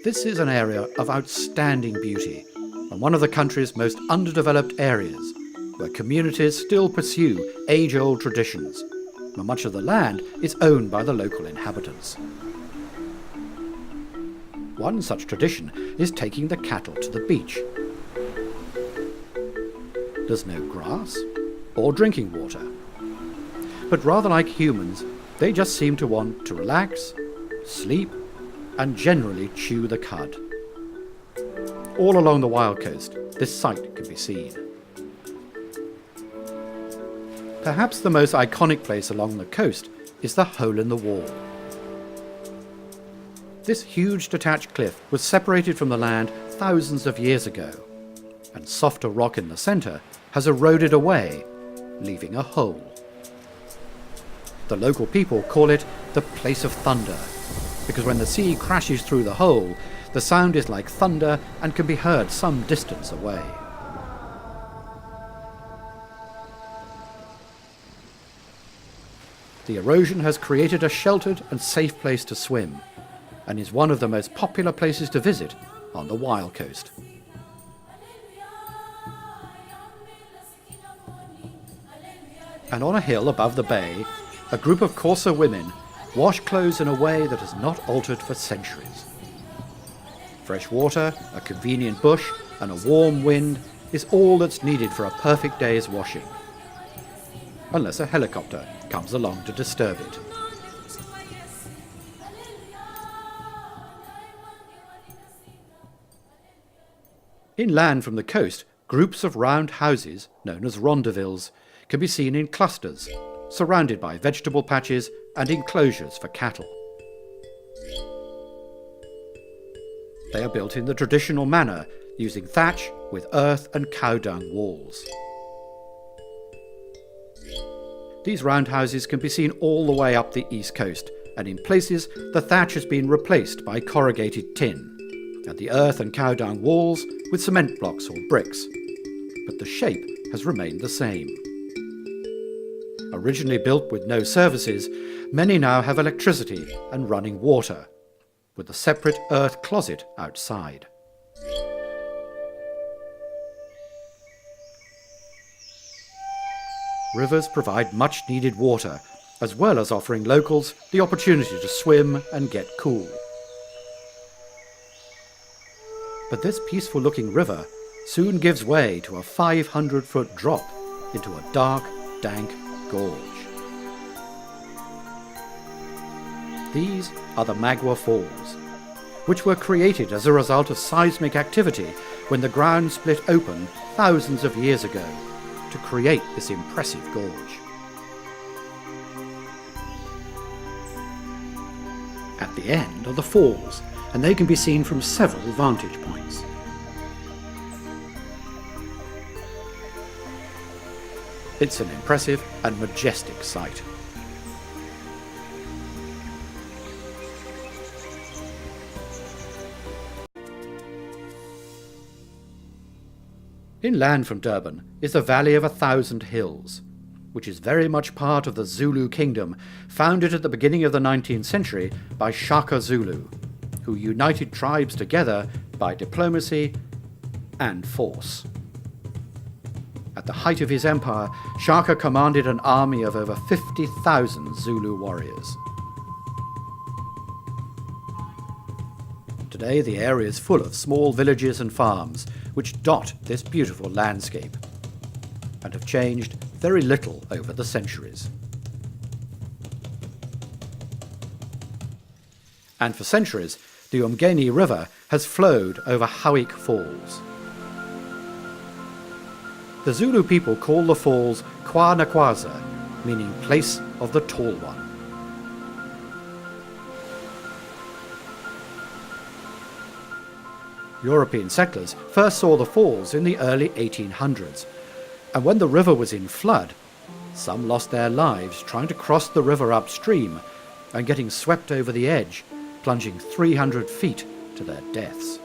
This is an area of outstanding beauty and one of the country's most underdeveloped areas, where communities still pursue age-old traditions, and much of the land is owned by the local inhabitants. One such tradition is taking the cattle to the beach. There's no grass or drinking water, but rather like humans, they just seem to want to relax, sleep, and generally chew the cud. All along the Wild Coast, this sight can be seen. Perhaps the most iconic place along the coast is the Hole in the Wall. This huge detached cliff was separated from the land thousands of years ago, and softer rock in the centre has eroded away, leaving a hole. The local people call it the Place of Thunder, because when the sea crashes through the hole, the sound is like thunder and can be heard some distance away. The erosion has created a sheltered and safe place to swim, and is one of the most popular places to visit on the Wild Coast. And on a hill above the bay, a group of Xhosa women wash clothes in a way that has not altered for centuries. Fresh water, a convenient bush, and a warm wind is all that's needed for a perfect day's washing, unless a helicopter comes along to disturb it. Inland from the coast, groups of round houses, known as rondavilles, can be seen in clusters, surrounded by vegetable patches and enclosures for cattle. They are built in the traditional manner, using thatch with earth and cow dung walls. These roundhouses can be seen all the way up the east coast, and in places the thatch has been replaced by corrugated tin, and the earth and cow dung walls with cement blocks or bricks, but the shape has remained the same. Originally built with no services, many now have electricity and running water, with a separate earth closet outside. Rivers provide much needed water, as well as offering locals the opportunity to swim and get cool. But this peaceful-looking river soon gives way to a 500-foot drop into a dark, dank gorge. These are the Magua Falls, which were created as a result of seismic activity when the ground split open thousands of years ago to create this impressive gorge. At the end are the falls, and they can be seen from several vantage points. It's an impressive and majestic sight. Inland from Durban is the Valley of 1,000 Hills, which is very much part of the Zulu kingdom, founded at the beginning of the 19th century by Shaka Zulu, who united tribes together by diplomacy and force. At the height of his empire, Shaka commanded an army of over 50,000 Zulu warriors. Today the area is full of small villages and farms, which dot this beautiful landscape, and have changed very little over the centuries. And for centuries, the Nguni River has flowed over Howick Falls. The Zulu people call the falls Kwanakwaza, meaning place of the tall one. European settlers first saw the falls in the early 1800s, and when the river was in flood, some lost their lives trying to cross the river upstream and getting swept over the edge, plunging 300 feet to their deaths.